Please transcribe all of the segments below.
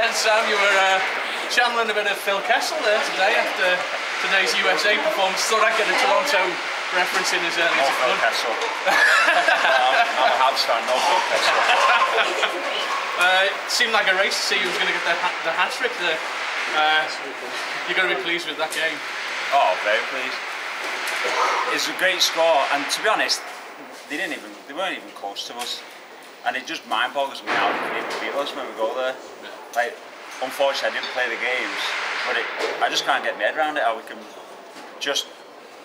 Ben, Sam, you were channeling a bit of Phil Kessel there today after today's USA performance. Thought I'd get a Toronto reference in as early as Phil Kessel. I'm a Habs fan, no Phil Kessel. It seemed like a race to see who was going to get the hat-trick there. You're going to be pleased with that game? Oh, very pleased. It's a great score, and to be honest, they weren't even close to us. And it just mind boggles me how they can even beat us when we go there. Like, unfortunately, I didn't play the games, but I just can't get my head around it. How we can just,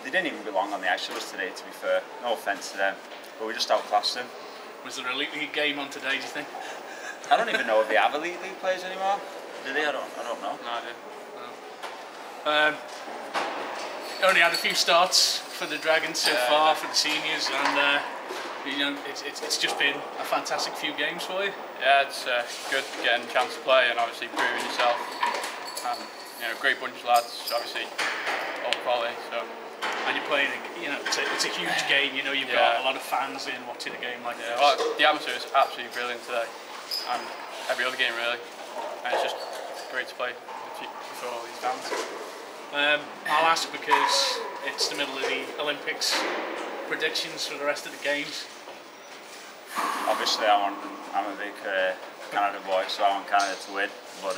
they didn't even belong on the ice to us today, to be fair. No offence to them, but we just outclassed them. Was there a Elite League game on today, do you think? I don't even know if they have Elite League players anymore. Do they? I don't know. No idea. No. Only had a few starts for the Dragons so far, for the seniors, and you know, it's just been a fantastic few games for you. Yeah, it's good getting a chance to play and obviously proving yourself. And you know, great bunch of lads, obviously all quality. So. And you're playing, you know, it's a huge game. You know, you've got a lot of fans in watching a game like this. Well, the atmosphere is absolutely brilliant today, and every other game really. And it's just great to play before all these fans. I'll ask because it's the middle of the Olympics. Predictions for the rest of the games? Obviously, I'm a big Canada boy, so I want Canada to win, but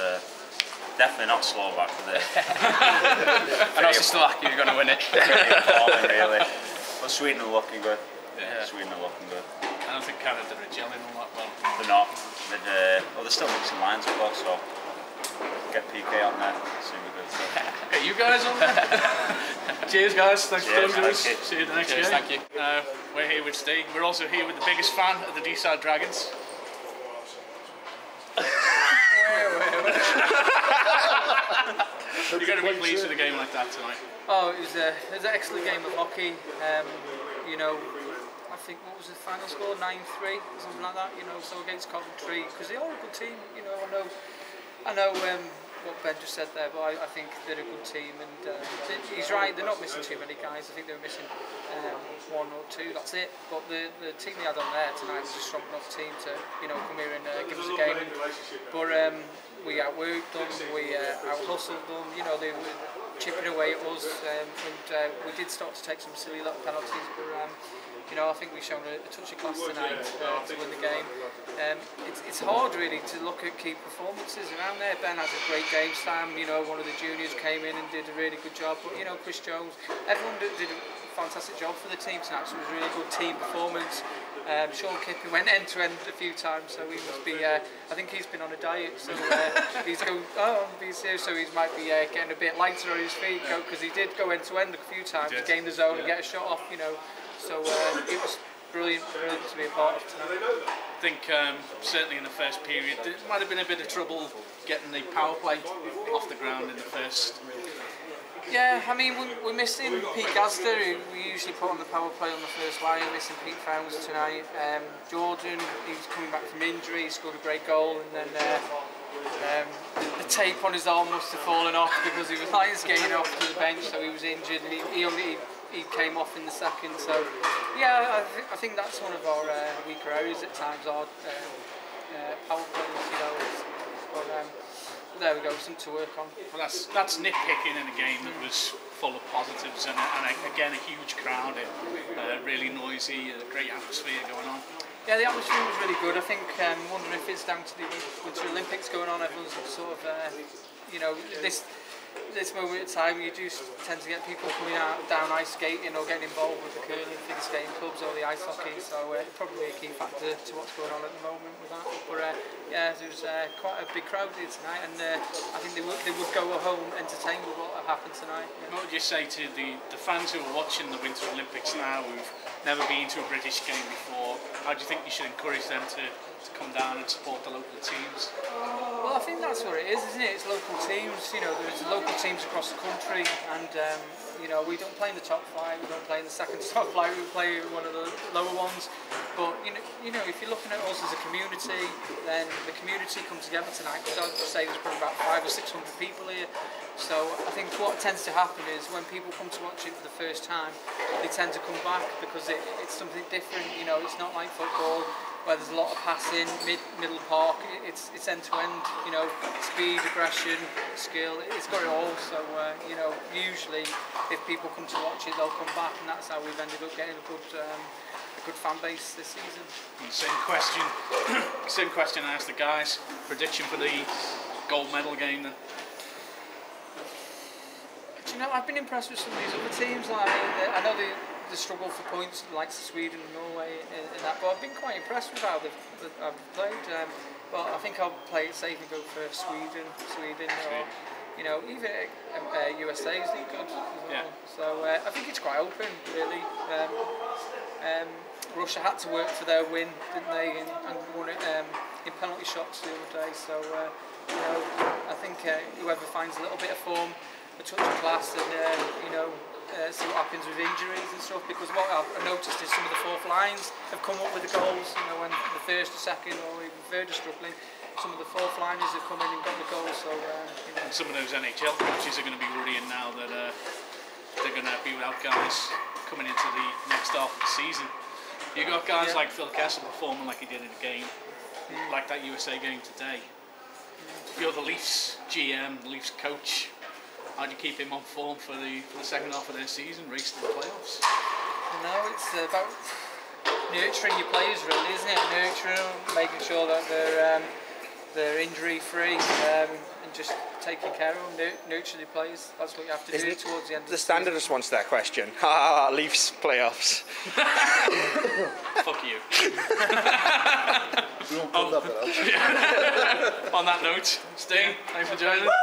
definitely not Slovak. I know Slovakia are going to win it. Really. But Sweden are looking good. Yeah. Sweden are looking good. I don't think Canada are gelling all that well. They're not. They're still mixing lines of course, so get PK on there. Soon be good. Get you guys on there. Cheers, guys. Thanks for joining us. You. See you the next Cheers, game. thank you. We're here with Steve. We're also here with the biggest fan of the D-Side Dragons. You're going to be pleased with a game like that tonight. Oh, it was an excellent game of hockey. You know, I think, what was the final score? 9-3, something like that. You know, so against Coventry, because they are a good team. You know, I know what Ben just said there, but I think they're a good team, and he's right. They're not missing too many guys. I think they were missing one or two. That's it. But the team they had on there tonight was a strong enough team to come here and give us a game. But we outworked them, we out-hustled them. You know, they were chipping away at us, and we did start to take some silly little penalties, but you know, I think we've shown a touch of class tonight to win the game. It's hard really to look at key performances around there. Ben had a great game. Sam, you know, one of the juniors came in and did a really good job. But you know, Chris Jones, everyone did a fantastic job for the team tonight. So it was a really good team performance. Sean Kippen went end to end a few times, so he must be. I think he's been on a diet, so he's going. Oh, so he might be getting a bit lighter on his feet, because he did go end to end a few times, gain the zone and get a shot off. You know, so it was brilliant to be a part of tonight. I think certainly in the first period there might have been a bit of trouble getting the power play off the ground in the first. Yeah, I mean, we're missing Pete Gazda, who we usually put on the power play on the first line. Missing Pete Fowles tonight. Jordan, he's coming back from injury, he scored a great goal, and then the tape on his arm must have fallen off because he was lying skating off to the bench, so he was injured. He came off in the second, so yeah, I think that's one of our weaker areas at times, our power plays, you know. But there we go, something to work on. Well, that's nitpicking in a game that was full of positives, and again a huge crowd, really noisy, great atmosphere going on. Yeah, the atmosphere was really good. I think wondering if it's down to the Winter Olympics going on. Everyone's sort of, you know, this moment in time, you do tend to get people coming out down ice skating or getting involved with the curling, figure skating clubs or the ice hockey. So probably a key factor to what's going on at the moment with that. But yeah, there was quite a big crowd here tonight, and I think they would go home entertained with what happened tonight. Yeah. What would you say to the fans who are watching the Winter Olympics now, who've never been to a British game before? How do you think you should encourage them to come down and support the local teams? Well, I think that's what it is, isn't it? It's local teams. You know, there's local teams across the country, and you know, we don't play in the top flight, we don't play in the second top flight, we play one of the lower ones. But you know, if you're looking at us as a community, then the community come together tonight. Because I'd say there's probably about 500 or 600 people here. So I think what tends to happen is when people come to watch it for the first time, they tend to come back because it's something different. You know, it's not like football. where there's a lot of passing, middle park. It's end to end. You know, speed, aggression, skill. It's got it all. So you know, usually if people come to watch it, they'll come back, and that's how we've ended up getting a good fan base this season. And same question. Same question I asked the guys. Prediction for the gold medal game then. Do you know, I've been impressed with some of these other teams. Like, I mean, I know they struggle for points, like Sweden and Norway and that, but I've been quite impressed with how they've played. But I think I'll play it safe and go for Sweden, or you know, even USA's look good as well. Yeah. So I think it's quite open, really. Russia had to work for their win, didn't they, and won it in penalty shots the other day. So you know, I think whoever finds a little bit of form, a touch of class, and you know, see what happens with injuries and stuff. Because what I've noticed is some of the fourth lines have come up with the goals. You know, when the first, or second, or even third are struggling, some of the fourth liners have come in and got the goals. So you know. And some of those NHL coaches are going to be worrying now that they're going to be without guys coming into the next half of the season. You got guys like Phil Kessel performing like he did in the game, like that USA game today. You're the Leafs GM, the Leafs coach. How do you keep him on form for the second half of their season, race to the playoffs? No, it's about nurturing your players, really, isn't it? Nurturing them, making sure that they're injury free, and just taking care of them, nurture the players. That's what you have to do towards the end of the standard season. response to that question. Ha, Leafs playoffs. Fuck you. We won't pull that bit out. On that note, Sting, thanks for joining us.